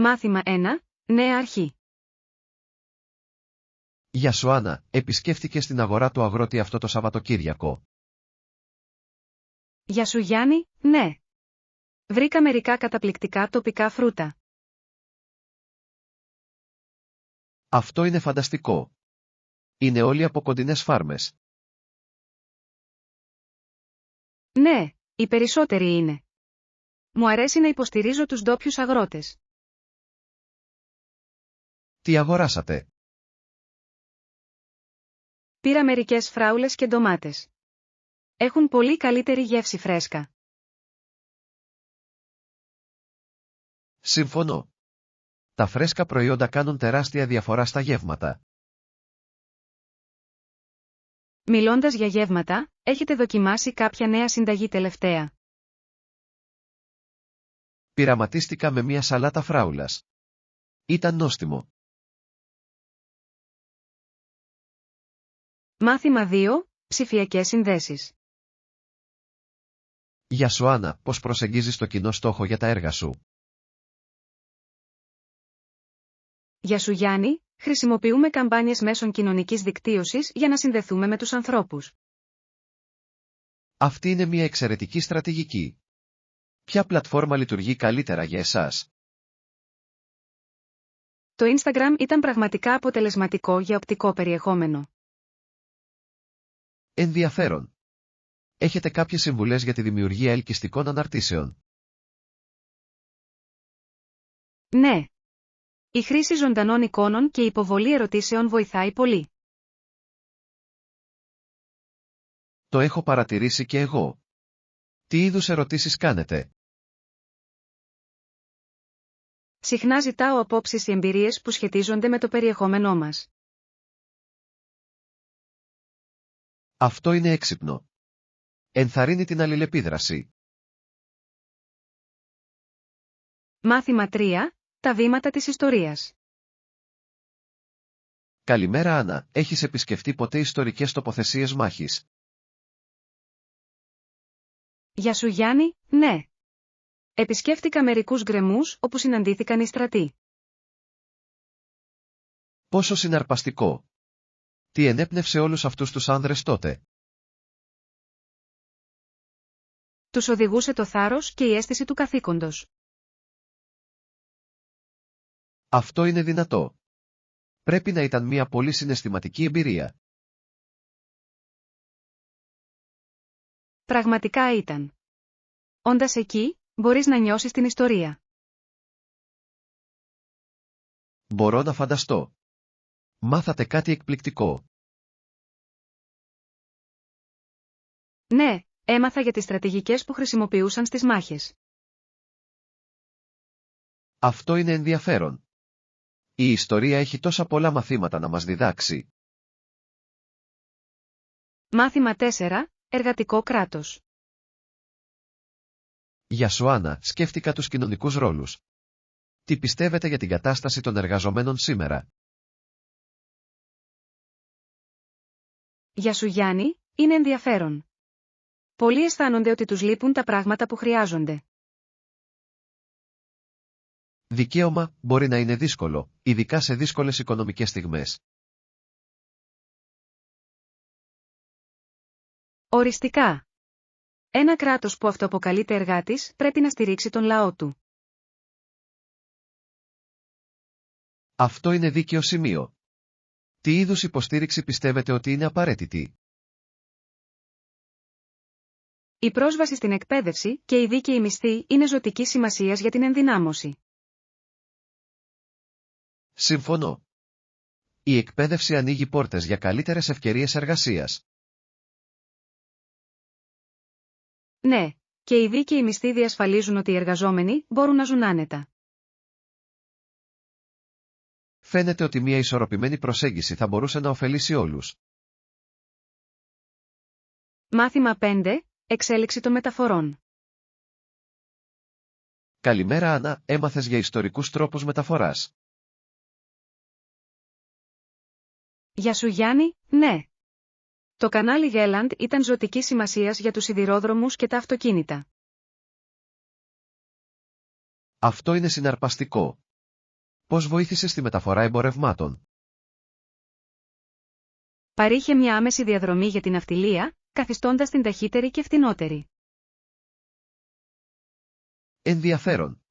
Μάθημα 1. Νέα αρχή. Γεια σου Άννα, επισκέφτηκες την αγορά του αγρότη αυτό το Σαββατοκύριακο? Γεια σου Γιάννη, ναι. Βρήκα μερικά καταπληκτικά τοπικά φρούτα. Αυτό είναι φανταστικό. Είναι όλοι από κοντινές φάρμες. Ναι, οι περισσότεροι είναι. Μου αρέσει να υποστηρίζω τους ντόπιους αγρότες. Τι αγοράσατε? Πήρα μερικές φράουλες και ντομάτες. Έχουν πολύ καλύτερη γεύση φρέσκα. Συμφωνώ. Τα φρέσκα προϊόντα κάνουν τεράστια διαφορά στα γεύματα. Μιλώντας για γεύματα, έχετε δοκιμάσει κάποια νέα συνταγή τελευταία? Πειραματίστηκα με μια σαλάτα φράουλας. Ήταν νόστιμο. Μάθημα 2. Ψηφιακές συνδέσεις. Γεια σου Άννα, πώς προσεγγίζεις το κοινό στόχο για τα έργα σου? Γεια σου Γιάννη, χρησιμοποιούμε καμπάνιες μέσων κοινωνικής δικτύωσης για να συνδεθούμε με τους ανθρώπους. Αυτή είναι μια εξαιρετική στρατηγική. Ποια πλατφόρμα λειτουργεί καλύτερα για εσάς? Το Instagram ήταν πραγματικά αποτελεσματικό για οπτικό περιεχόμενο. Ενδιαφέρον. Έχετε κάποιες συμβουλές για τη δημιουργία ελκυστικών αναρτήσεων? Ναι. Η χρήση ζωντανών εικόνων και η υποβολή ερωτήσεων βοηθάει πολύ. Το έχω παρατηρήσει και εγώ. Τι είδους ερωτήσεις κάνετε? Συχνά ζητάω απόψεις ή εμπειρίες που σχετίζονται με το περιεχόμενό μας. Αυτό είναι έξυπνο. Ενθαρρύνει την αλληλεπίδραση. Μάθημα 3. Τα βήματα της ιστορίας. Καλημέρα Άννα, έχεις επισκεφτεί ποτέ ιστορικές τοποθεσίες μάχης? Γεια σου Γιάννη, ναι. Επισκέφτηκα μερικούς γκρεμούς όπου συναντήθηκαν οι στρατοί. Πόσο συναρπαστικό. Τι ενέπνευσε όλους αυτούς τους άνδρες τότε? Τους οδηγούσε το θάρρος και η αίσθηση του καθήκοντος. Αυτό είναι δυνατό. Πρέπει να ήταν μια πολύ συναισθηματική εμπειρία. Πραγματικά ήταν. Όντας εκεί, μπορείς να νιώσεις την ιστορία. Μπορώ να φανταστώ. Μάθατε κάτι εκπληκτικό? Ναι, έμαθα για τις στρατηγικές που χρησιμοποιούσαν στις μάχες. Αυτό είναι ενδιαφέρον. Η ιστορία έχει τόσα πολλά μαθήματα να μας διδάξει. Μάθημα 4. Εργατικό κράτος. Γεια σου Άννα, σκέφτηκα τους κοινωνικούς ρόλους. Τι πιστεύετε για την κατάσταση των εργαζομένων σήμερα? Γεια σου Γιάννη, είναι ενδιαφέρον. Πολλοί αισθάνονται ότι τους λείπουν τα πράγματα που χρειάζονται. Δικαίωμα μπορεί να είναι δύσκολο, ειδικά σε δύσκολες οικονομικές στιγμές. Οριστικά. Ένα κράτος που αυτοαποκαλείται εργάτης πρέπει να στηρίξει τον λαό του. Αυτό είναι δίκαιο σημείο. Τι είδους υποστήριξη πιστεύετε ότι είναι απαραίτητη? Η πρόσβαση στην εκπαίδευση και η δίκαιη μισθή είναι ζωτικής σημασίας για την ενδυνάμωση. Συμφωνώ. Η εκπαίδευση ανοίγει πόρτες για καλύτερες ευκαιρίες εργασίας. Ναι, και οι δίκαιοι μισθοί διασφαλίζουν ότι οι εργαζόμενοι μπορούν να ζουν άνετα. Φαίνεται ότι μια ισορροπημένη προσέγγιση θα μπορούσε να ωφελήσει όλους. Μάθημα 5. Εξέλιξη των μεταφορών. Καλημέρα Άννα, έμαθες για ιστορικούς τρόπους μεταφοράς? Γεια σου Γιάννη, ναι. Το κανάλι Γέλαντ ήταν ζωτικής σημασίας για τους σιδηρόδρομους και τα αυτοκίνητα. Αυτό είναι συναρπαστικό. Πώς βοήθησε στη μεταφορά εμπορευμάτων? Παρήχε μια άμεση διαδρομή για την ναυτιλία, καθιστώντας την ταχύτερη και φθηνότερη. Ενδιαφέρον.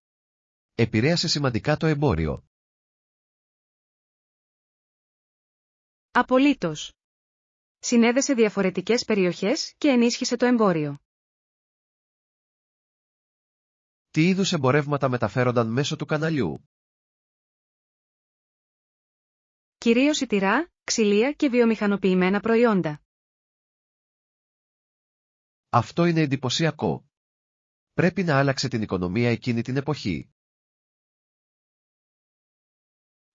Επηρέασε σημαντικά το εμπόριο. Απολύτως. Συνέδεσε διαφορετικές περιοχές και ενίσχυσε το εμπόριο. Τι είδους εμπορεύματα μεταφέρονταν μέσω του καναλιού? Κυρίως σιτηρά, ξυλία και βιομηχανοποιημένα προϊόντα. Αυτό είναι εντυπωσιακό. Πρέπει να άλλαξε την οικονομία εκείνη την εποχή.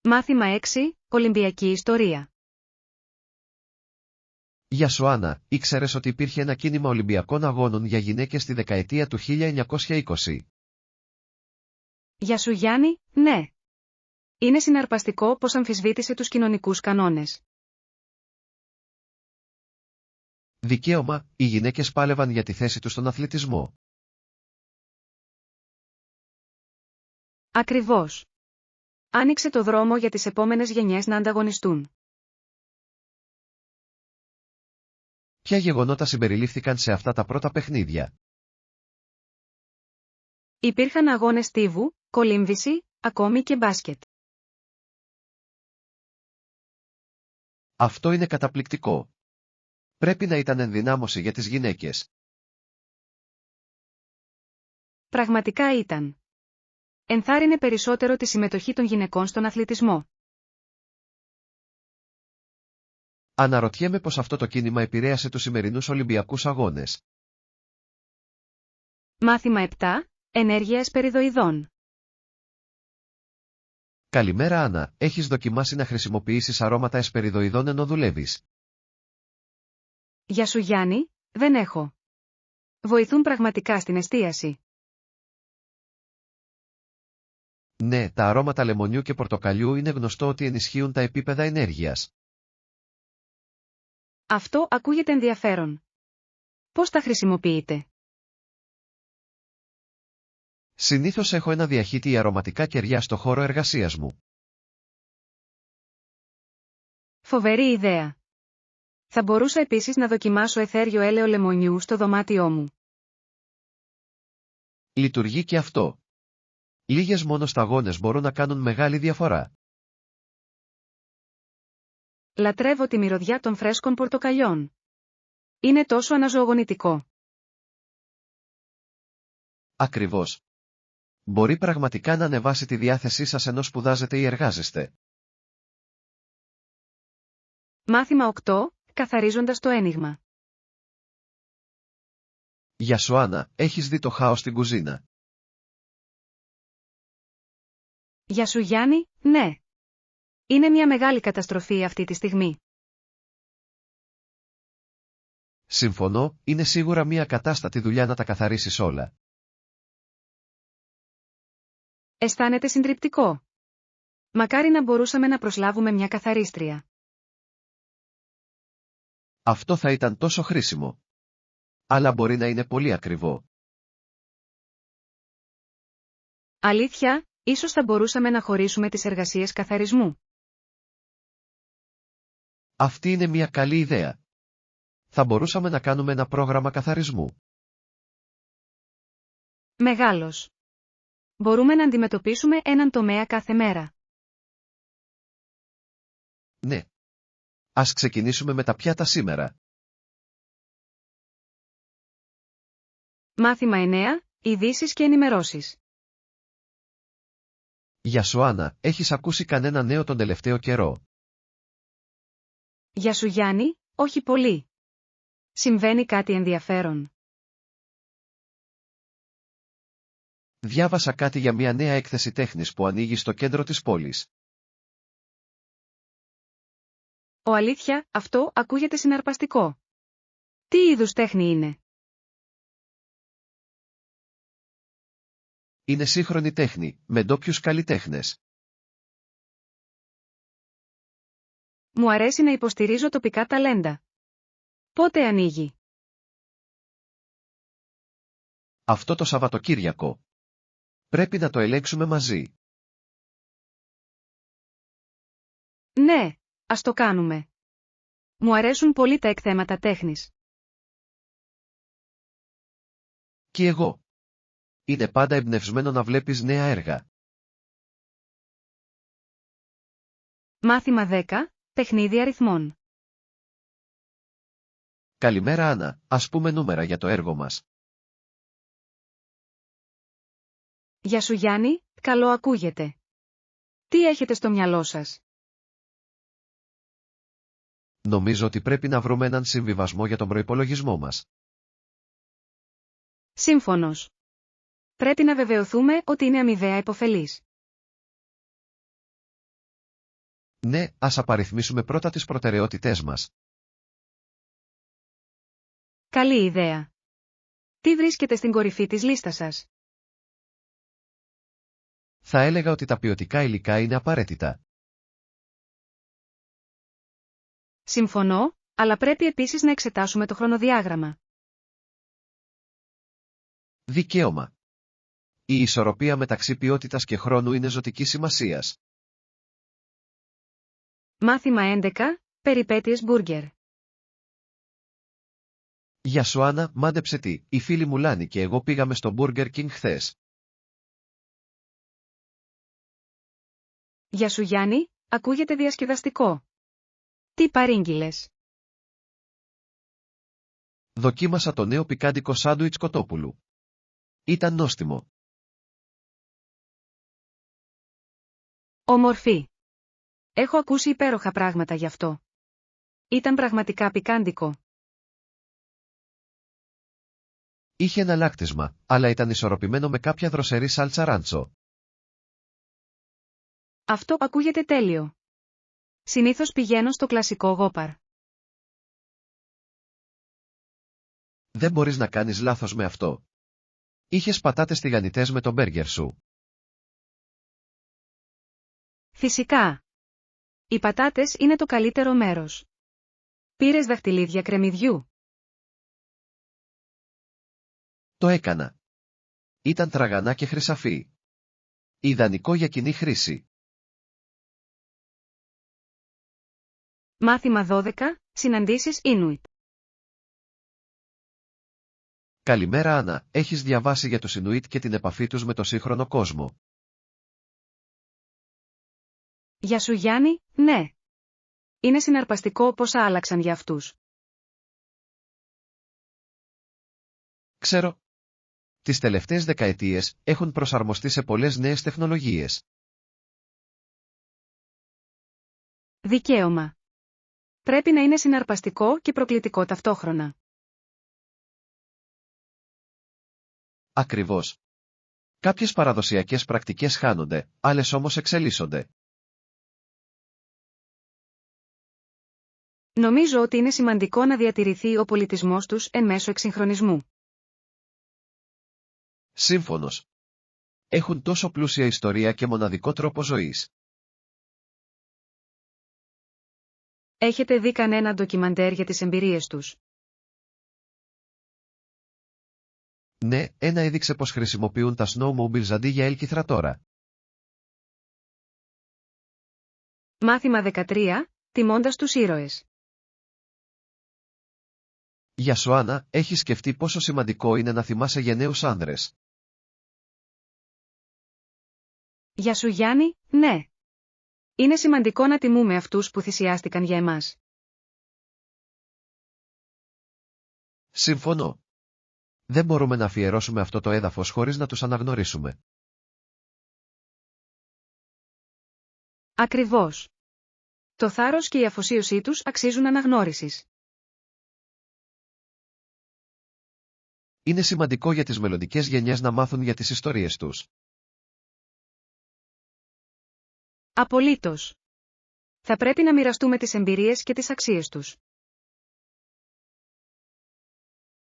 Μάθημα 6. Ολυμπιακή ιστορία. Γιασουάνα, ήξερες ότι υπήρχε ένα κίνημα Ολυμπιακών Αγώνων για γυναίκες στη δεκαετία του 1920? Γεια σου Γιάννη, ναι. Είναι συναρπαστικό πως αμφισβήτησε τους κοινωνικούς κανόνες. Δικαίωμα, οι γυναίκες πάλευαν για τη θέση τους στον αθλητισμό. Ακριβώς. Άνοιξε το δρόμο για τις επόμενες γενιές να ανταγωνιστούν. Ποια γεγονότα συμπεριλήφθηκαν σε αυτά τα πρώτα παιχνίδια? Υπήρχαν αγώνες στίβου, κολύμβηση, ακόμη και μπάσκετ. Αυτό είναι καταπληκτικό. Πρέπει να ήταν ενδυνάμωση για τις γυναίκες. Πραγματικά ήταν. Ενθάρρυνε περισσότερο τη συμμετοχή των γυναικών στον αθλητισμό. Αναρωτιέμαι πως αυτό το κίνημα επηρέασε τους σημερινούς Ολυμπιακούς Αγώνες. Μάθημα 7. Ενέργεια εσπεριδοειδών. Καλημέρα Άννα, έχεις δοκιμάσει να χρησιμοποιήσεις αρώματα εσπεριδοειδών ενώ δουλεύεις? Γεια σου Γιάννη, δεν έχω. Βοηθούν πραγματικά στην εστίαση. Ναι, τα αρώματα λεμονιού και πορτοκαλιού είναι γνωστό ότι ενισχύουν τα επίπεδα ενέργειας. Αυτό ακούγεται ενδιαφέρον. Πώς τα χρησιμοποιείτε? Συνήθως έχω ένα διαχύτη αρωματικά κεριά στο χώρο εργασίας μου. Φοβερή ιδέα. Θα μπορούσα επίσης να δοκιμάσω αιθέριο έλαιο λεμονιού στο δωμάτιό μου. Λειτουργεί και αυτό. Λίγες μόνο σταγόνες μπορούν να κάνουν μεγάλη διαφορά. Λατρεύω τη μυρωδιά των φρέσκων πορτοκαλιών. Είναι τόσο αναζωογονητικό. Ακριβώς. Μπορεί πραγματικά να ανεβάσει τη διάθεσή σας ενώ σπουδάζετε ή εργάζεστε. Μάθημα 8. Καθαρίζοντας το ένιγμα. Γεια σου Άννα, έχεις δει το χάος στην κουζίνα? Γεια σου Γιάννη, ναι. Είναι μια μεγάλη καταστροφή αυτή τη στιγμή. Συμφωνώ, είναι σίγουρα μια κατάστατη δουλειά να τα καθαρίσεις όλα. Αισθάνεται συντριπτικό. Μακάρι να μπορούσαμε να προσλάβουμε μια καθαρίστρια. Αυτό θα ήταν τόσο χρήσιμο. Αλλά μπορεί να είναι πολύ ακριβό. Αλήθεια, ίσως θα μπορούσαμε να χωρίσουμε τις εργασίες καθαρισμού. Αυτή είναι μια καλή ιδέα. Θα μπορούσαμε να κάνουμε ένα πρόγραμμα καθαρισμού. Μεγάλος. Μπορούμε να αντιμετωπίσουμε έναν τομέα κάθε μέρα. Ναι. Ας ξεκινήσουμε με τα πιάτα σήμερα. Μάθημα 9. Ειδήσεις και ενημερώσεις. Γεια σου Άννα, έχεις ακούσει κανένα νέο τον τελευταίο καιρό? Γεια σου Γιάννη, όχι πολύ. Συμβαίνει κάτι ενδιαφέρον. Διάβασα κάτι για μια νέα έκθεση τέχνης που ανοίγει στο κέντρο της πόλης. Αλήθεια, αυτό ακούγεται συναρπαστικό. Τι είδους τέχνη είναι? Είναι σύγχρονη τέχνη, με ντόπιους καλλιτέχνες. Μου αρέσει να υποστηρίζω τοπικά ταλέντα. Πότε ανοίγει? Αυτό το Σαββατοκύριακο. Πρέπει να το ελέγξουμε μαζί. Ναι, ας το κάνουμε. Μου αρέσουν πολύ τα εκθέματα τέχνης. Κι εγώ. Είναι πάντα εμπνευσμένο να βλέπεις νέα έργα. Μάθημα 10. Παιχνίδι αριθμών. Καλημέρα Άννα, ας πούμε νούμερα για το έργο μας. Γεια σου Γιάννη, καλό ακούγεται. Τι έχετε στο μυαλό σας? Νομίζω ότι πρέπει να βρούμε έναν συμβιβασμό για τον προϋπολογισμό μας. Σύμφωνος. Πρέπει να βεβαιωθούμε ότι είναι αμοιβαία υποφελής. Ναι, ας απαριθμίσουμε πρώτα τις προτεραιότητές μας. Καλή ιδέα. Τι βρίσκεται στην κορυφή της λίστας σας? Θα έλεγα ότι τα ποιοτικά υλικά είναι απαραίτητα. Συμφωνώ, αλλά πρέπει επίσης να εξετάσουμε το χρονοδιάγραμμα. Δικαίωμα. Η ισορροπία μεταξύ ποιότητας και χρόνου είναι ζωτικής σημασίας. Μάθημα 11. Περιπέτειες μπουργκερ. Γεια σου Άννα, μάντεψε τι, η φίλη μου Λάνη και εγώ πήγαμε στο Burger King χθες. Γεια σου Γιάννη, ακούγεται διασκεδαστικό. Τι παρήγγειλες? Δοκίμασα το νέο πικάντικο σάντουιτς κοτόπουλου. Ήταν νόστιμο. Ομορφή. Έχω ακούσει υπέροχα πράγματα γι' αυτό. Ήταν πραγματικά πικάντικο. Είχε ένα λάκτισμα, αλλά ήταν ισορροπημένο με κάποια δροσερή σάλτσα ράντσο. Αυτό ακούγεται τέλειο. Συνήθως πηγαίνω στο κλασικό γόπαρ. Δεν μπορείς να κάνεις λάθος με αυτό. Είχες πατάτες τηγανιτές με το μπέργκερ σου. Φυσικά. Οι πατάτες είναι το καλύτερο μέρος. Πήρες δαχτυλίδια κρεμμυδιού? Το έκανα. Ήταν τραγανά και χρυσαφή. Ιδανικό για κοινή χρήση. Μάθημα 12. Συναντήσεις Ίνουιτ. Καλημέρα Άννα, έχεις διαβάσει για τους Ινουίτ και την επαφή τους με το σύγχρονο κόσμο. Γεια σου Γιάννη, ναι. Είναι συναρπαστικό πώς άλλαξαν για αυτούς. Ξέρω. Τις τελευταίες δεκαετίες έχουν προσαρμοστεί σε πολλές νέες τεχνολογίες. Δικαίωμα. Πρέπει να είναι συναρπαστικό και προκλητικό ταυτόχρονα. Ακριβώς. Κάποιες παραδοσιακές πρακτικές χάνονται, άλλες όμως εξελίσσονται. Νομίζω ότι είναι σημαντικό να διατηρηθεί ο πολιτισμός τους εν μέσω εξυγχρονισμού. Σύμφωνος. Έχουν τόσο πλούσια ιστορία και μοναδικό τρόπο ζωής. Έχετε δει κανένα ντοκιμαντέρ για τις εμπειρίες τους? Ναι, ένα έδειξε πως χρησιμοποιούν τα snowmobiles αντί για έλκυθρα τώρα. Μάθημα 13. Τιμώντας τους ήρωες. Για σου Άννα, έχεις σκεφτεί πόσο σημαντικό είναι να θυμάσαι γενναίους άνδρες. Γεια σου Γιάννη, ναι. Είναι σημαντικό να τιμούμε αυτούς που θυσιάστηκαν για εμάς. Συμφωνώ. Δεν μπορούμε να αφιερώσουμε αυτό το έδαφος χωρίς να τους αναγνωρίσουμε. Ακριβώς. Το θάρρος και η αφοσίωσή τους αξίζουν αναγνώρισης. Είναι σημαντικό για τις μελλοντικές γενιές να μάθουν για τις ιστορίες τους. Απολύτως. Θα πρέπει να μοιραστούμε τις εμπειρίες και τις αξίες τους.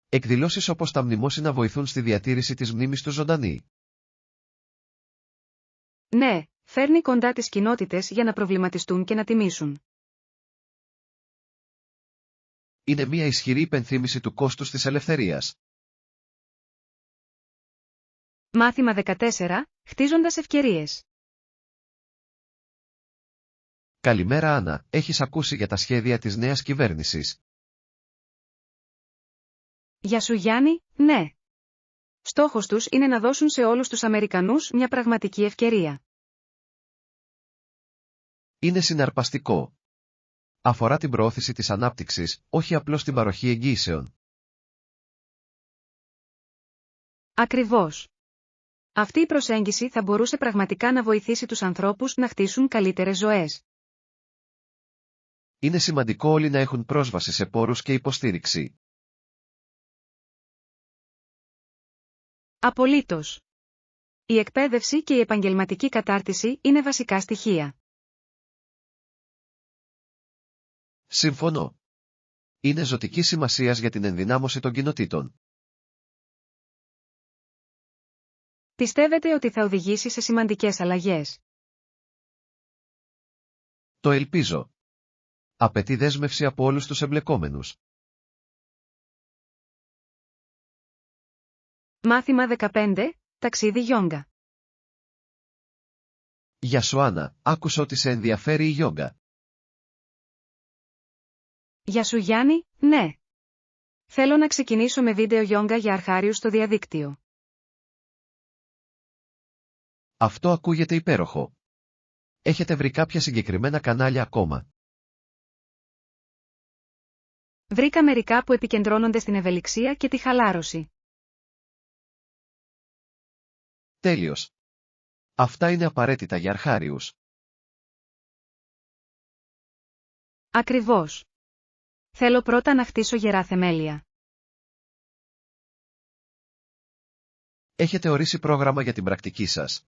Εκδηλώσεις όπως τα μνημόσυνα βοηθούν στη διατήρηση της μνήμης του ζωντανή. Ναι, φέρνει κοντά τις κοινότητες για να προβληματιστούν και να τιμήσουν. Είναι μια ισχυρή υπενθύμηση του κόστους της ελευθερίας. Μάθημα 14. Χτίζοντας ευκαιρίες. Καλημέρα Άννα, έχεις ακούσει για τα σχέδια της νέας κυβέρνησης? Γεια σου Γιάννη, ναι. Στόχος τους είναι να δώσουν σε όλους τους Αμερικανούς μια πραγματική ευκαιρία. Είναι συναρπαστικό. Αφορά την προώθηση της ανάπτυξης, όχι απλώς την παροχή εγγύησεων. Ακριβώς. Αυτή η προσέγγιση θα μπορούσε πραγματικά να βοηθήσει τους ανθρώπους να χτίσουν καλύτερες ζωές. Είναι σημαντικό όλοι να έχουν πρόσβαση σε πόρους και υποστήριξη. Απολύτως. Η εκπαίδευση και η επαγγελματική κατάρτιση είναι βασικά στοιχεία. Συμφωνώ. Είναι ζωτικής σημασίας για την ενδυνάμωση των κοινοτήτων. Πιστεύετε ότι θα οδηγήσει σε σημαντικές αλλαγές? Το ελπίζω. Απαιτεί δέσμευση από όλους τους εμπλεκόμενους. Μάθημα 15, ταξίδι γιόγκα. Γεια σου Άννα, άκουσα ότι σε ενδιαφέρει η γιόγκα. Γεια σου Γιάννη, ναι. Θέλω να ξεκινήσω με βίντεο γιόγκα για αρχάριους στο διαδίκτυο. Αυτό ακούγεται υπέροχο. Έχετε βρει κάποια συγκεκριμένα κανάλια ακόμα? Βρήκα μερικά που επικεντρώνονται στην ευελιξία και τη χαλάρωση. Τέλειος. Αυτά είναι απαραίτητα για αρχάριους. Ακριβώς. Θέλω πρώτα να χτίσω γερά θεμέλια. Έχετε ορίσει πρόγραμμα για την πρακτική σας?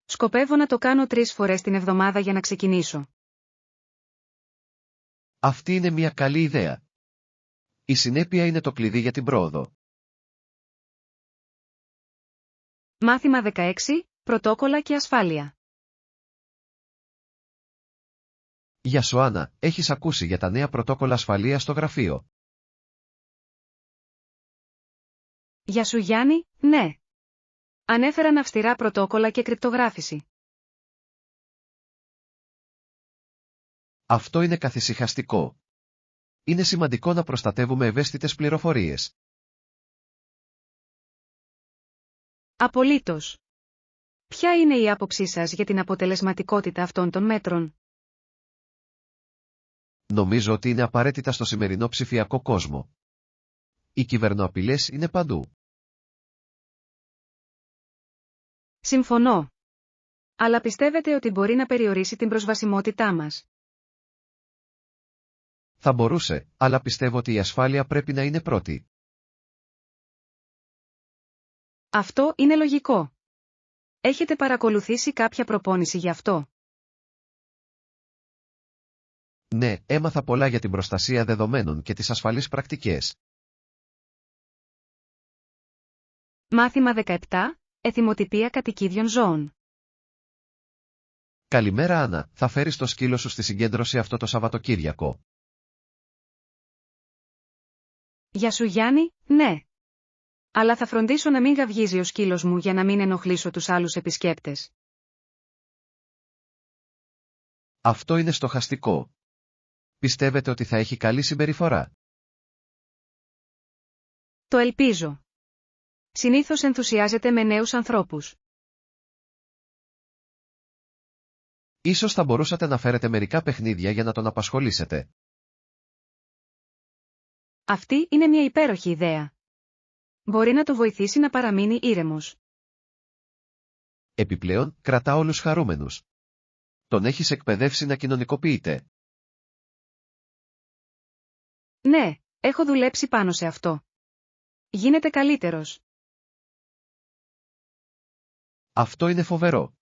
Σκοπεύω να το κάνω 3 φορές την εβδομάδα για να ξεκινήσω. Αυτή είναι μια καλή ιδέα. Η συνέπεια είναι το κλειδί για την πρόοδο. Μάθημα 16, πρωτόκολλα και ασφάλεια. Γεια σου Άννα, έχεις ακούσει για τα νέα πρωτόκολλα ασφαλείας στο γραφείο? Γεια σου Γιάννη, ναι. Ανέφεραν αυστηρά πρωτόκολλα και κρυπτογράφηση. Αυτό είναι καθησυχαστικό. Είναι σημαντικό να προστατεύουμε ευαίσθητες πληροφορίες. Απολύτως. Ποια είναι η άποψή σας για την αποτελεσματικότητα αυτών των μέτρων? Νομίζω ότι είναι απαραίτητα στο σημερινό ψηφιακό κόσμο. Οι κυβερνοαπειλές είναι παντού. Συμφωνώ. Αλλά πιστεύετε ότι μπορεί να περιορίσει την προσβασιμότητά μας? Θα μπορούσε, αλλά πιστεύω ότι η ασφάλεια πρέπει να είναι πρώτη. Αυτό είναι λογικό. Έχετε παρακολουθήσει κάποια προπόνηση γι' αυτό? Ναι, έμαθα πολλά για την προστασία δεδομένων και τις ασφαλείς πρακτικές. Μάθημα 17, εθιμοτυπία κατοικίδιων ζώων. Καλημέρα Άννα, θα φέρεις το σκύλο σου στη συγκέντρωση αυτό το Σαββατοκύριακο? Γεια σου Γιάννη, ναι. Αλλά θα φροντίσω να μην γαυγίζει ο σκύλος μου για να μην ενοχλήσω τους άλλους επισκέπτες. Αυτό είναι στοχαστικό. Πιστεύετε ότι θα έχει καλή συμπεριφορά? Το ελπίζω. Συνήθως ενθουσιάζεται με νέους ανθρώπους. Ίσως θα μπορούσατε να φέρετε μερικά παιχνίδια για να τον απασχολήσετε. Αυτή είναι μια υπέροχη ιδέα. Μπορεί να το βοηθήσει να παραμείνει ήρεμος. Επιπλέον, κρατά όλους χαρούμενους. Τον έχεις εκπαιδεύσει να κοινωνικοποιείται. Ναι, έχω δουλέψει πάνω σε αυτό. Γίνεται καλύτερος. Αυτό είναι φοβερό.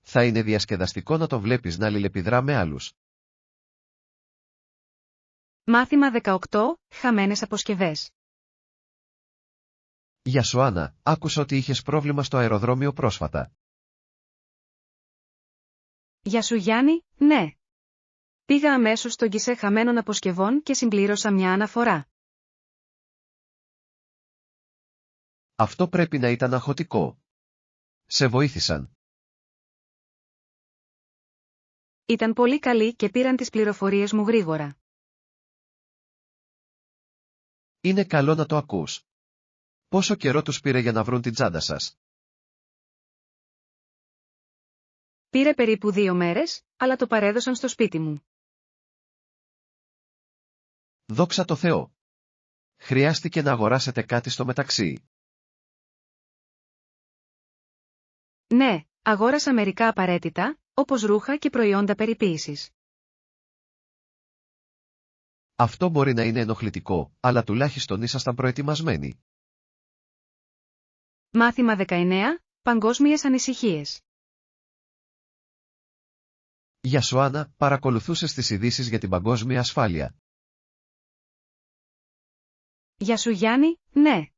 Θα είναι διασκεδαστικό να το βλέπεις να αλληλεπιδρά με άλλους. Μάθημα 18, χαμένες αποσκευές. Γεια σου Άννα, άκουσα ότι είχες πρόβλημα στο αεροδρόμιο πρόσφατα. Γεια σου Γιάννη, ναι. Πήγα αμέσως στον γκισέ χαμένων αποσκευών και συμπλήρωσα μια αναφορά. Αυτό πρέπει να ήταν αγχωτικό. Σε βοήθησαν? Ήταν πολύ καλοί και πήραν τις πληροφορίες μου γρήγορα. Είναι καλό να το ακούς. Πόσο καιρό τους πήρε για να βρουν την τσάντα σας? Πήρε περίπου 2 μέρες, αλλά το παρέδωσαν στο σπίτι μου. Δόξα τω Θεώ. Χρειάστηκε να αγοράσετε κάτι στο μεταξύ? Ναι, αγόρασα μερικά απαραίτητα, όπως ρούχα και προϊόντα περιποίησης. Αυτό μπορεί να είναι ενοχλητικό, αλλά τουλάχιστον ήσασταν προετοιμασμένοι. Μάθημα 19. Παγκόσμιες ανησυχίες. Γεια σου Άννα, παρακολουθούσες τις ειδήσεις για την παγκόσμια ασφάλεια? Γεια σου Γιάννη, ναι.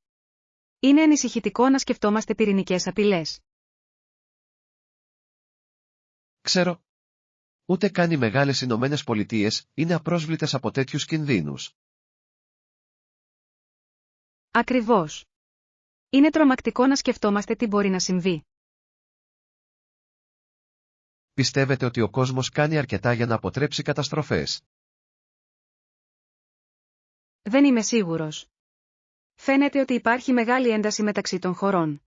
Είναι ανησυχητικό να σκεφτόμαστε πυρηνικές απειλές. Ξέρω. Ούτε καν οι μεγάλες Ηνωμένες Πολιτείες είναι απρόσβλητες από τέτοιους κινδύνους. Ακριβώς. Είναι τρομακτικό να σκεφτόμαστε τι μπορεί να συμβεί. Πιστεύετε ότι ο κόσμος κάνει αρκετά για να αποτρέψει καταστροφές? Δεν είμαι σίγουρος. Φαίνεται ότι υπάρχει μεγάλη ένταση μεταξύ των χωρών.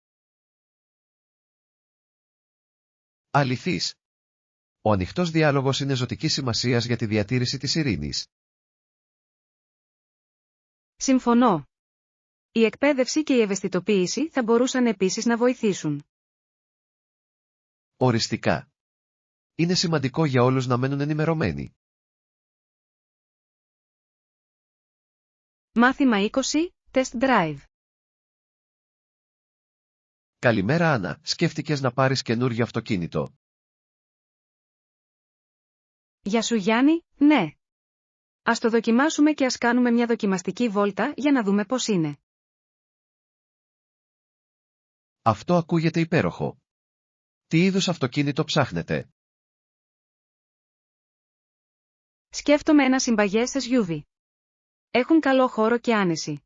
Αληθής. Ο ανοιχτός διάλογος είναι ζωτικής σημασίας για τη διατήρηση της ειρήνης. Συμφωνώ. Η εκπαίδευση και η ευαισθητοποίηση θα μπορούσαν επίσης να βοηθήσουν. Οριστικά. Είναι σημαντικό για όλους να μένουν ενημερωμένοι. Μάθημα 20. Test Drive. Καλημέρα Άννα, σκέφτηκες να πάρεις καινούργιο αυτοκίνητο? Γεια σου Γιάννη, ναι. Ας το δοκιμάσουμε και ας κάνουμε μια δοκιμαστική βόλτα για να δούμε πώς είναι. Αυτό ακούγεται υπέροχο. Τι είδους αυτοκίνητο ψάχνετε? Σκέφτομαι ένα συμπαγές SUV. Έχουν καλό χώρο και άνεση.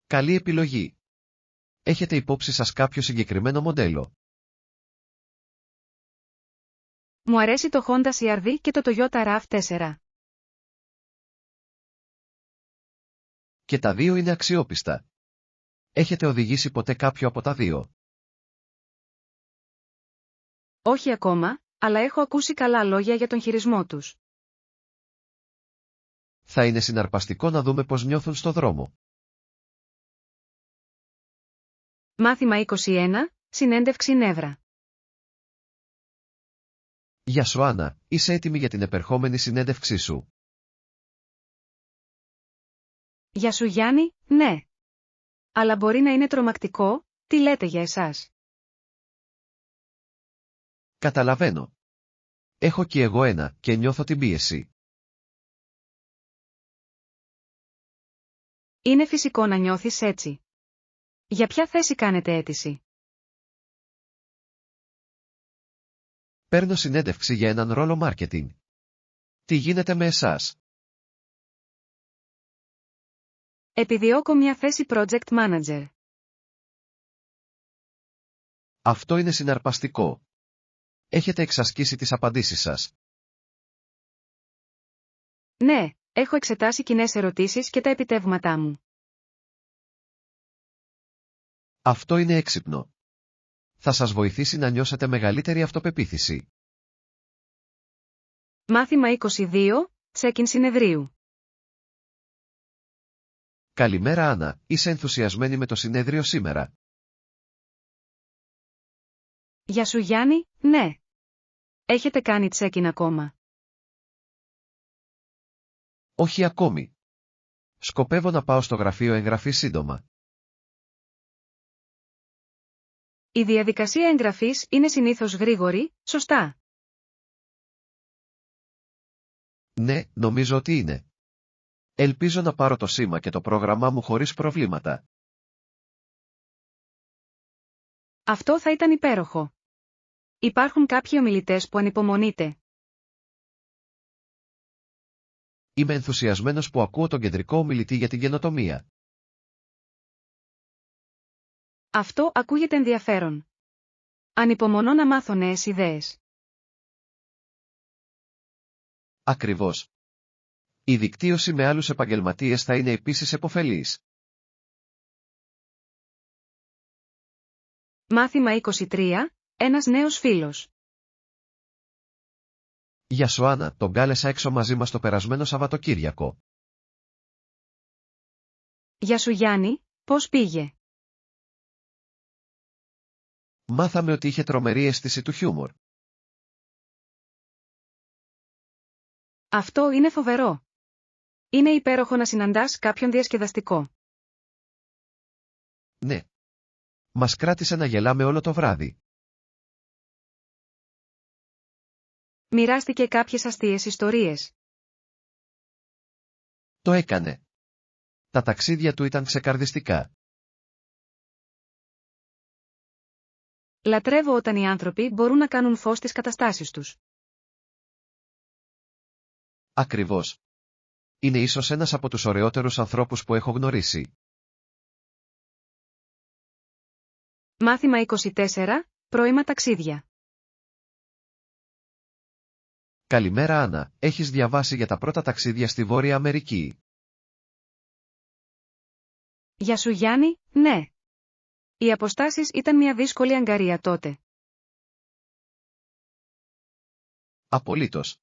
Καλή επιλογή. Έχετε υπόψη σας κάποιο συγκεκριμένο μοντέλο? Μου αρέσει το Honda CR-V και το Toyota RAV4. Και τα δύο είναι αξιόπιστα. Έχετε οδηγήσει ποτέ κάποιο από τα δύο? Όχι ακόμα, αλλά έχω ακούσει καλά λόγια για τον χειρισμό τους. Θα είναι συναρπαστικό να δούμε πώς νιώθουν στο δρόμο. Μάθημα 21. Συνέντευξη νεύρα. Γεια σου Άννα, είσαι έτοιμη για την επερχόμενη συνέντευξή σου? Γεια σου Γιάννη, ναι. Αλλά μπορεί να είναι τρομακτικό, τι λέτε για εσάς? Καταλαβαίνω. Έχω και εγώ ένα και νιώθω την πίεση. Είναι φυσικό να νιώθεις έτσι. Για ποια θέση κάνετε αίτηση? Παίρνω συνέντευξη για έναν ρόλο marketing. Τι γίνεται με εσάς? Επιδιώκω μια θέση project manager. Αυτό είναι συναρπαστικό. Έχετε εξασκήσει τις απαντήσεις σας? Ναι, έχω εξετάσει κοινές ερωτήσεις και τα επιτεύγματά μου. Αυτό είναι έξυπνο. Θα σας βοηθήσει να νιώσετε μεγαλύτερη αυτοπεποίθηση. Μάθημα 22. Check-in συνεδρίου. Καλημέρα Άννα, είσαι ενθουσιασμένη με το συνέδριο σήμερα? Γεια σου Γιάννη, ναι. Έχετε κάνει check-in ακόμα? Όχι ακόμη. Σκοπεύω να πάω στο γραφείο εγγραφής σύντομα. Η διαδικασία εγγραφής είναι συνήθως γρήγορη, σωστά? Ναι, νομίζω ότι είναι. Ελπίζω να πάρω το σήμα και το πρόγραμμά μου χωρίς προβλήματα. Αυτό θα ήταν υπέροχο. Υπάρχουν κάποιοι ομιλητές που ανυπομονείτε. Είμαι ενθουσιασμένος που ακούω τον κεντρικό ομιλητή για την καινοτομία. Αυτό ακούγεται ενδιαφέρον. Ανυπομονώ να μάθω νέες ιδέες. Ακριβώς. Η δικτύωση με άλλους επαγγελματίες θα είναι επίσης επωφελής. Μάθημα 23. Ένας νέος φίλος. Γεια σου Άννα, τον κάλεσα έξω μαζί μας το περασμένο Σαββατοκύριακο. Γεια σου Γιάννη, πώς πήγε? Μάθαμε ότι είχε τρομερή αίσθηση του χιούμορ. Αυτό είναι φοβερό. Είναι υπέροχο να συναντάς κάποιον διασκεδαστικό. Ναι. Μας κράτησε να γελάμε όλο το βράδυ. Μοιράστηκε κάποιες αστείες ιστορίες. Το έκανε. Τα ταξίδια του ήταν ξεκαρδιστικά. Λατρεύω όταν οι άνθρωποι μπορούν να κάνουν φως στις καταστάσεις τους. Ακριβώς. Είναι ίσως ένας από τους ωραιότερους ανθρώπους που έχω γνωρίσει. Μάθημα 24. Πρώιμα ταξίδια. Καλημέρα Άννα, έχεις διαβάσει για τα πρώτα ταξίδια στη Βόρεια Αμερική? Γεια σου Γιάννη, ναι. Οι αποστάσεις ήταν μια δύσκολη αγκαρία τότε. Απολύτως.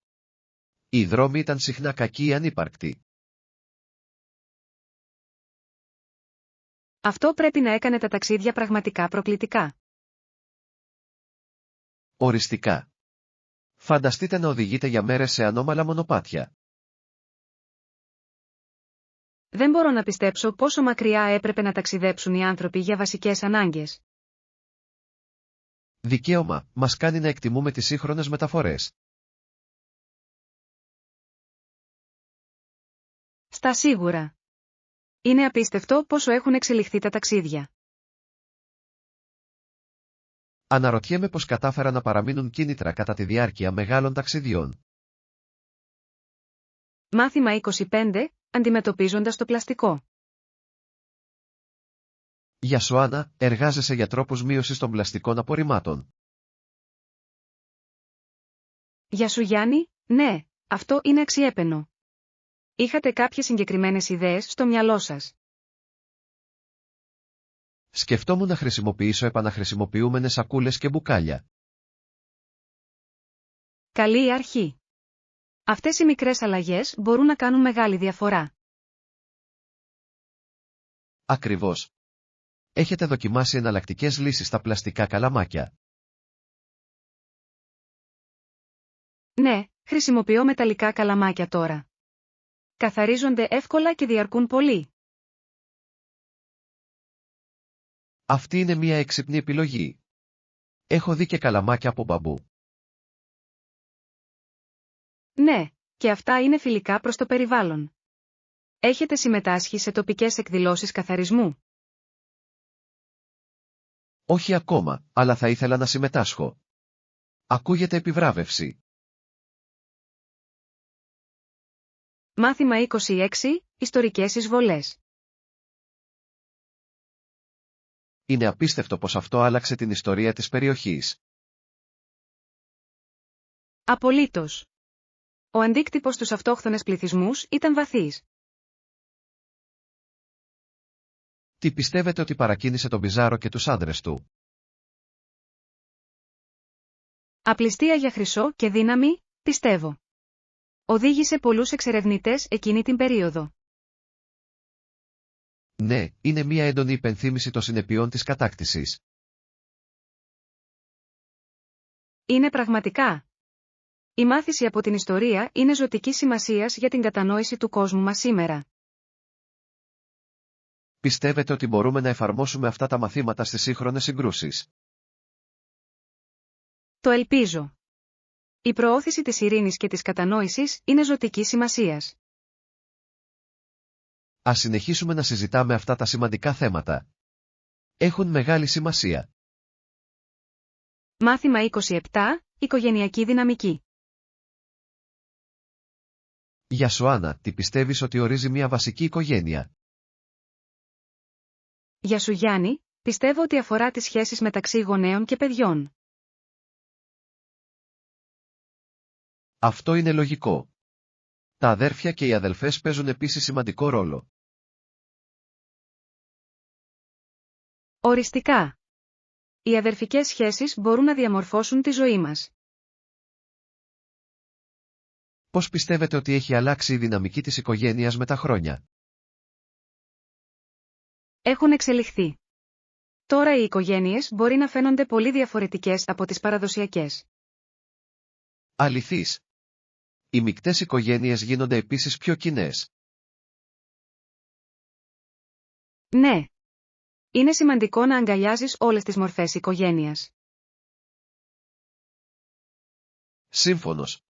Οι δρόμοι ήταν συχνά κακοί ή ανύπαρκτοι. Αυτό πρέπει να έκανε τα ταξίδια πραγματικά προκλητικά. Οριστικά. Φανταστείτε να οδηγείτε για μέρες σε ανώμαλα μονοπάτια. Δεν μπορώ να πιστέψω πόσο μακριά έπρεπε να ταξιδέψουν οι άνθρωποι για βασικές ανάγκες. Δικαίωμα, μας κάνει να εκτιμούμε τις σύγχρονες μεταφορές. Στα σίγουρα. Είναι απίστευτο πόσο έχουν εξελιχθεί τα ταξίδια. Αναρωτιέμαι πώς κατάφεραν να παραμείνουν κίνητρα κατά τη διάρκεια μεγάλων ταξιδιών. Μάθημα 25. Αντιμετωπίζοντας το πλαστικό. Γεια σου Άννα, εργάζεσαι για τρόπους μείωσης των πλαστικών απορριμμάτων. Γεια σου Γιάννη, ναι, αυτό είναι αξιέπαινο. Είχατε κάποιες συγκεκριμένες ιδέες στο μυαλό σας? Σκεφτόμουν να χρησιμοποιήσω επαναχρησιμοποιούμενες σακούλες και μπουκάλια. Καλή αρχή. Αυτές οι μικρές αλλαγές μπορούν να κάνουν μεγάλη διαφορά. Ακριβώς. Έχετε δοκιμάσει εναλλακτικές λύσεις στα πλαστικά καλαμάκια? Ναι, χρησιμοποιώ μεταλλικά καλαμάκια τώρα. Καθαρίζονται εύκολα και διαρκούν πολύ. Αυτή είναι μια έξυπνη επιλογή. Έχω δει και καλαμάκια από μπαμπού. Ναι, και αυτά είναι φιλικά προς το περιβάλλον. Έχετε συμμετάσχει σε τοπικές εκδηλώσεις καθαρισμού? Όχι ακόμα, αλλά θα ήθελα να συμμετάσχω. Ακούγεται επιβράβευση. Μάθημα 26. Ιστορικές εισβολές. Είναι απίστευτο πως αυτό άλλαξε την ιστορία της περιοχής. Απολύτως. Ο αντίκτυπος στους αυτόχθονες πληθυσμούς ήταν βαθύς. Τι πιστεύετε ότι παρακίνησε τον Πιζάρο και τους άντρες του? Απληστία για χρυσό και δύναμη, πιστεύω. Οδήγησε πολλούς εξερευνητές εκείνη την περίοδο. Ναι, είναι μια έντονη υπενθύμηση των συνεπειών της κατάκτησης. Είναι πραγματικά. Η μάθηση από την ιστορία είναι ζωτικής σημασίας για την κατανόηση του κόσμου μας σήμερα. Πιστεύετε ότι μπορούμε να εφαρμόσουμε αυτά τα μαθήματα στις σύγχρονες συγκρούσεις? Το ελπίζω. Η προώθηση της ειρήνης και της κατανόησης είναι ζωτικής σημασίας. Ας συνεχίσουμε να συζητάμε αυτά τα σημαντικά θέματα. Έχουν μεγάλη σημασία. Μάθημα 27. Οικογενειακή δυναμική. Γεια σου Άννα, τι πιστεύεις ότι ορίζει μια βασική οικογένεια? Γεια σου Γιάννη, πιστεύω ότι αφορά τις σχέσεις μεταξύ γονέων και παιδιών. Αυτό είναι λογικό. Τα αδέρφια και οι αδελφές παίζουν επίσης σημαντικό ρόλο. Οριστικά. Οι αδερφικές σχέσεις μπορούν να διαμορφώσουν τη ζωή μας. Πώς πιστεύετε ότι έχει αλλάξει η δυναμική της οικογένειας με τα χρόνια? Έχουν εξελιχθεί. Τώρα οι οικογένειες μπορεί να φαίνονται πολύ διαφορετικές από τις παραδοσιακές. Αληθής. Οι μικτές οικογένειες γίνονται επίσης πιο κοινές. Ναι. Είναι σημαντικό να αγκαλιάζεις όλες τις μορφές οικογένειας. Σύμφωνος.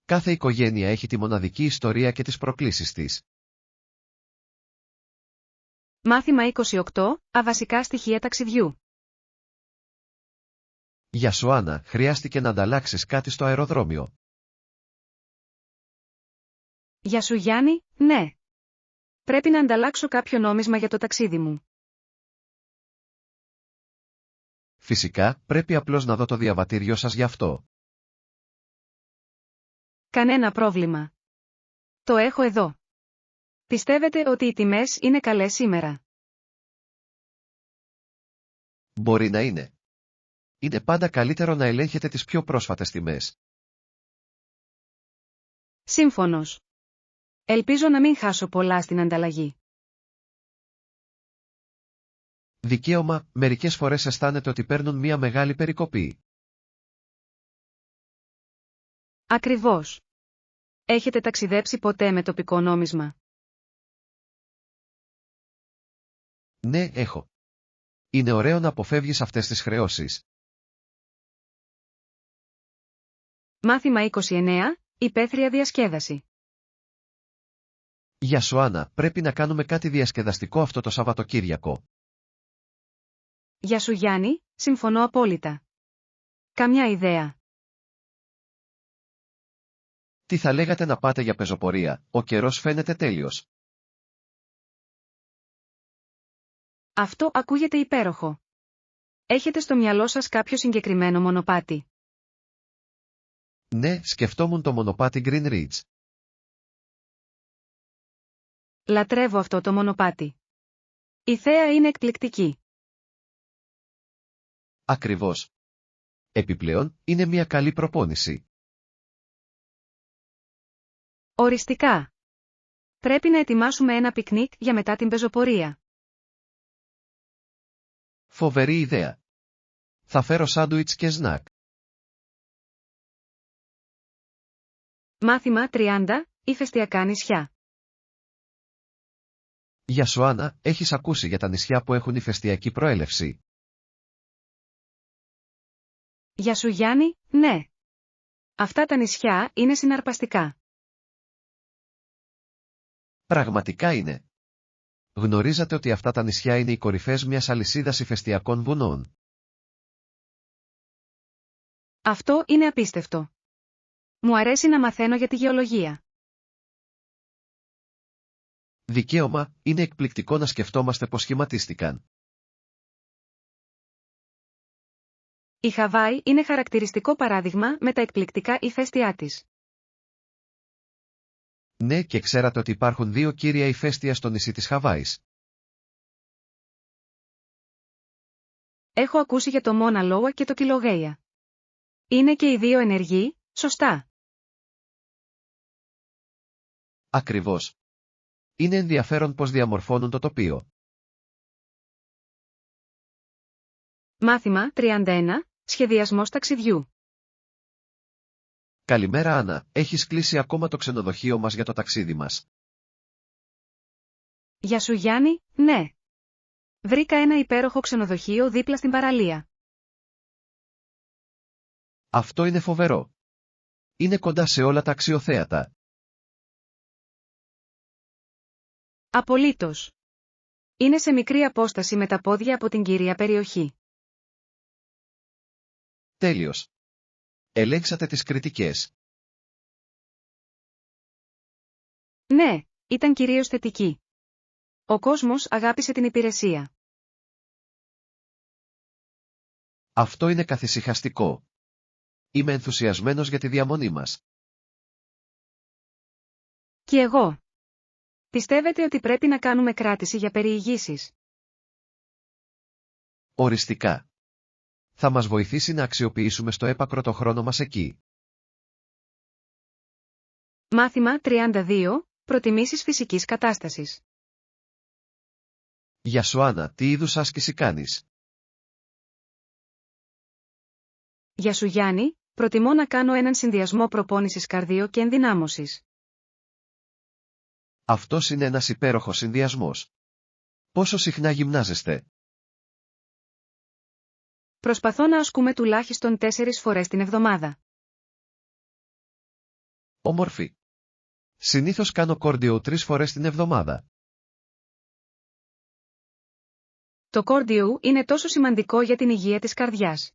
Κάθε οικογένεια έχει τη μοναδική ιστορία και τις προκλήσεις της. Μάθημα 28. Αβασικά στοιχεία ταξιδιού. Για σου Άννα, χρειάστηκε να ανταλλάξεις κάτι στο αεροδρόμιο. Για σου Γιάννη, ναι. Πρέπει να ανταλλάξω κάποιο νόμισμα για το ταξίδι μου. Φυσικά, πρέπει απλώς να δω το διαβατήριό σας γι' αυτό. Κανένα πρόβλημα. Το έχω εδώ. Πιστεύετε ότι οι τιμές είναι καλές σήμερα? Μπορεί να είναι. Είναι πάντα καλύτερο να ελέγχετε τις πιο πρόσφατες τιμές. Σύμφωνος. Ελπίζω να μην χάσω πολλά στην ανταλλαγή. Δικαίωμα, μερικές φορές αισθάνεται ότι παίρνουν μια μεγάλη περικοπή. Ακριβώς. Έχετε ταξιδέψει ποτέ με τοπικό νόμισμα? Ναι, έχω. Είναι ωραίο να αποφεύγεις αυτές τις χρεώσεις. Μάθημα 29. Υπαίθρια διασκέδαση. Για σου Άννα, πρέπει να κάνουμε κάτι διασκεδαστικό αυτό το Σαββατοκύριακο. Για σου Γιάννη, συμφωνώ απόλυτα. Καμιά ιδέα? Τι θα λέγατε να πάτε για πεζοπορία? Ο καιρός φαίνεται τέλειος. Αυτό ακούγεται υπέροχο. Έχετε στο μυαλό σας κάποιο συγκεκριμένο μονοπάτι? Ναι, σκεφτόμουν το μονοπάτι Green Ridge. Λατρεύω αυτό το μονοπάτι. Η θέα είναι εκπληκτική. Ακριβώς. Επιπλέον, είναι μια καλή προπόνηση. Οριστικά. Πρέπει να ετοιμάσουμε ένα πικνίκ για μετά την πεζοπορία. Φοβερή ιδέα. Θα φέρω σάντουιτς και σνακ. Μάθημα 30. Ηφαιστειακά νησιά. Για σου Άννα, έχεις ακούσει για τα νησιά που έχουν ηφαιστειακή προέλευση? Για σου Γιάννη, ναι. Αυτά τα νησιά είναι συναρπαστικά. Πραγματικά είναι. Γνωρίζατε ότι αυτά τα νησιά είναι οι κορυφές μιας αλυσίδας ηφαιστειακών βουνών? Αυτό είναι απίστευτο. Μου αρέσει να μαθαίνω για τη γεωλογία. Δικαίωμα, είναι εκπληκτικό να σκεφτόμαστε πώς σχηματίστηκαν. Η Χαβάη είναι χαρακτηριστικό παράδειγμα με τα εκπληκτικά ηφαίστειά της. Ναι, και ξέρατε ότι υπάρχουν δύο κύρια ηφαίστεια στο νησί της Χαβάης. Έχω ακούσει για το Μόνα Λόα και το Κιλογέια. Είναι και οι δύο ενεργοί, σωστά? Ακριβώς. Είναι ενδιαφέρον πώς διαμορφώνουν το τοπίο. Μάθημα 31. Σχεδιασμός ταξιδιού. Καλημέρα Άννα, έχεις κλείσει ακόμα το ξενοδοχείο μας για το ταξίδι μας? Για σου Γιάννη, ναι. Βρήκα ένα υπέροχο ξενοδοχείο δίπλα στην παραλία. Αυτό είναι φοβερό. Είναι κοντά σε όλα τα αξιοθέατα. Απολύτως. Είναι σε μικρή απόσταση με τα πόδια από την κυρία περιοχή. Τέλειος. Ελέγξατε τις κριτικές? Ναι, ήταν κυρίως θετική. Ο κόσμος αγάπησε την υπηρεσία. Αυτό είναι καθησυχαστικό. Είμαι ενθουσιασμένος για τη διαμονή μας. Κι εγώ. Πιστεύετε ότι πρέπει να κάνουμε κράτηση για περιηγήσεις? Οριστικά. Θα μας βοηθήσει να αξιοποιήσουμε στο έπακρο το χρόνο μας εκεί. Μάθημα 32. Προτιμήσεις φυσικής κατάστασης. Γεια σου Άννα, τι είδους άσκηση κάνεις? Γεια σου Γιάννη, προτιμώ να κάνω έναν συνδυασμό προπόνησης καρδίο και ενδυνάμωσης. Αυτός είναι ένας υπέροχος συνδυασμός. Πόσο συχνά γυμνάζεστε? Προσπαθώ να ασκούμε τουλάχιστον 4 φορές την εβδομάδα. Όμορφη. Συνήθως κάνω κόρντιο 3 φορές την εβδομάδα. Το κόρντιο είναι τόσο σημαντικό για την υγεία της καρδιάς.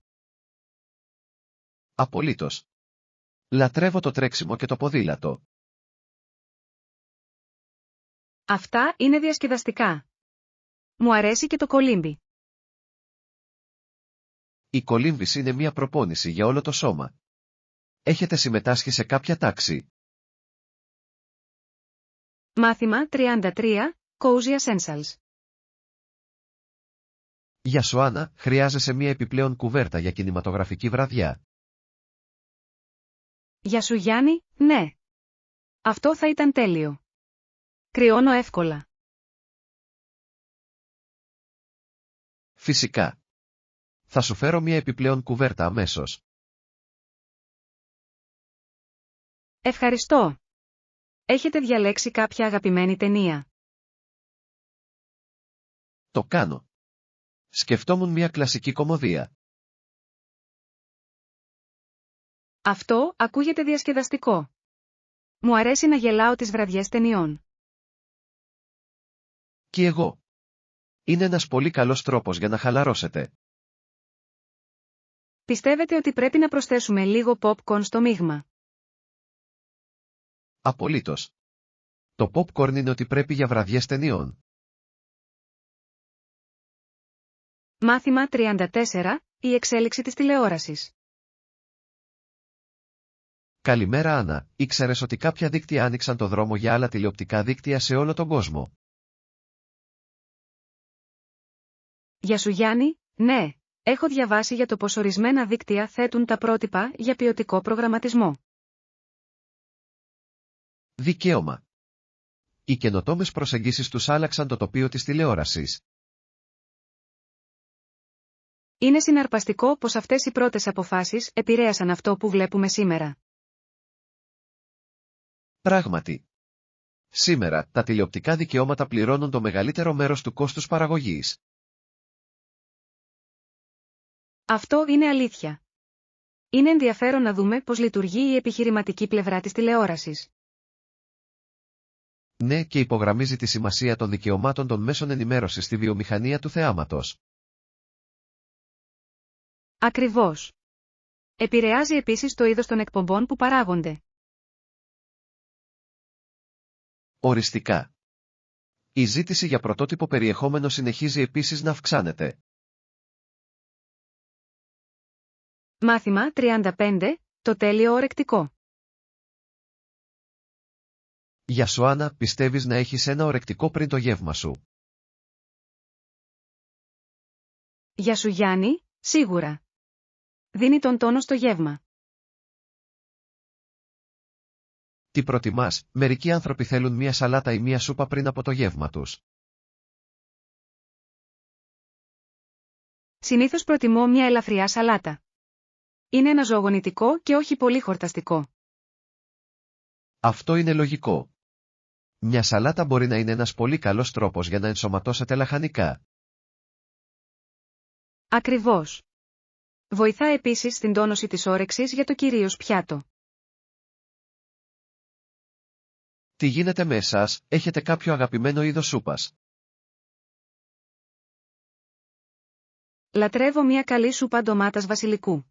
Απολύτως. Λατρεύω το τρέξιμο και το ποδήλατο. Αυτά είναι διασκεδαστικά. Μου αρέσει και το κολύμπι. Η κολύμβηση είναι μια προπόνηση για όλο το σώμα. Έχετε συμμετάσχει σε κάποια τάξη? Μάθημα 33. Cozy Essentials. Γεια σου Άννα, χρειάζεσαι μια επιπλέον κουβέρτα για κινηματογραφική βραδιά. Γεια σου Γιάννη, ναι. Αυτό θα ήταν τέλειο. Κρυώνω εύκολα. Φυσικά. Θα σου φέρω μια επιπλέον κουβέρτα αμέσως. Ευχαριστώ. Έχετε διαλέξει κάποια αγαπημένη ταινία? Το κάνω. Σκεφτόμουν μια κλασική κομμωδία. Αυτό ακούγεται διασκεδαστικό. Μου αρέσει να γελάω τις βραδιές ταινιών. Κι εγώ. Είναι ένας πολύ καλός τρόπος για να χαλαρώσετε. Πιστεύετε ότι πρέπει να προσθέσουμε λίγο popcorn στο μείγμα? Απολύτως. Το popcorn είναι ότι πρέπει για βραδιές ταινιών. Μάθημα 34. Η εξέλιξη της τηλεόρασης. Καλημέρα Άννα, ήξερες ότι κάποια δίκτυα άνοιξαν το δρόμο για άλλα τηλεοπτικά δίκτυα σε όλο τον κόσμο? Γεια σου Γιάννη, ναι. Έχω διαβάσει για το πως ορισμένα δίκτυα θέτουν τα πρότυπα για ποιοτικό προγραμματισμό. Δικαίωμα. Οι καινοτόμες προσεγγίσεις τους άλλαξαν το τοπίο της τηλεόρασης. Είναι συναρπαστικό πως αυτές οι πρώτες αποφάσεις επηρέασαν αυτό που βλέπουμε σήμερα. Πράγματι. Σήμερα, τα τηλεοπτικά δικαιώματα πληρώνουν το μεγαλύτερο μέρος του κόστους παραγωγής. Αυτό είναι αλήθεια. Είναι ενδιαφέρον να δούμε πώς λειτουργεί η επιχειρηματική πλευρά της τηλεόρασης. Ναι, και υπογραμμίζει τη σημασία των δικαιωμάτων των μέσων ενημέρωσης στη βιομηχανία του θεάματος. Ακριβώς. Επηρεάζει επίσης το είδος των εκπομπών που παράγονται. Οριστικά. Η ζήτηση για πρωτότυπο περιεχόμενο συνεχίζει επίσης να αυξάνεται. Μάθημα 35. Το τέλειο ορεκτικό. Γεια σου Άννα, πιστεύεις να έχεις ένα ορεκτικό πριν το γεύμα σου? Γεια σου Γιάννη, σίγουρα. Δίνει τον τόνο στο γεύμα. Τι προτιμάς? Μερικοί άνθρωποι θέλουν μια σαλάτα ή μια σούπα πριν από το γεύμα τους. Συνήθως προτιμώ μια ελαφριά σαλάτα. Είναι αναζωογονητικό και όχι πολύ χορταστικό. Αυτό είναι λογικό. Μια σαλάτα μπορεί να είναι ένας πολύ καλός τρόπος για να ενσωματώσετε λαχανικά. Ακριβώς. Βοηθά επίσης στην τόνωση της όρεξης για το κυρίως πιάτο. Τι γίνεται με εσάς, έχετε κάποιο αγαπημένο είδος σούπας? Λατρεύω μια καλή σούπα ντομάτας βασιλικού.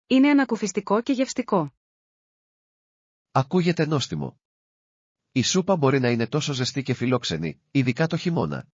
Είναι ανακουφιστικό και γευστικό. Ακούγεται νόστιμο. Η σούπα μπορεί να είναι τόσο ζεστή και φιλόξενη, ειδικά το χειμώνα.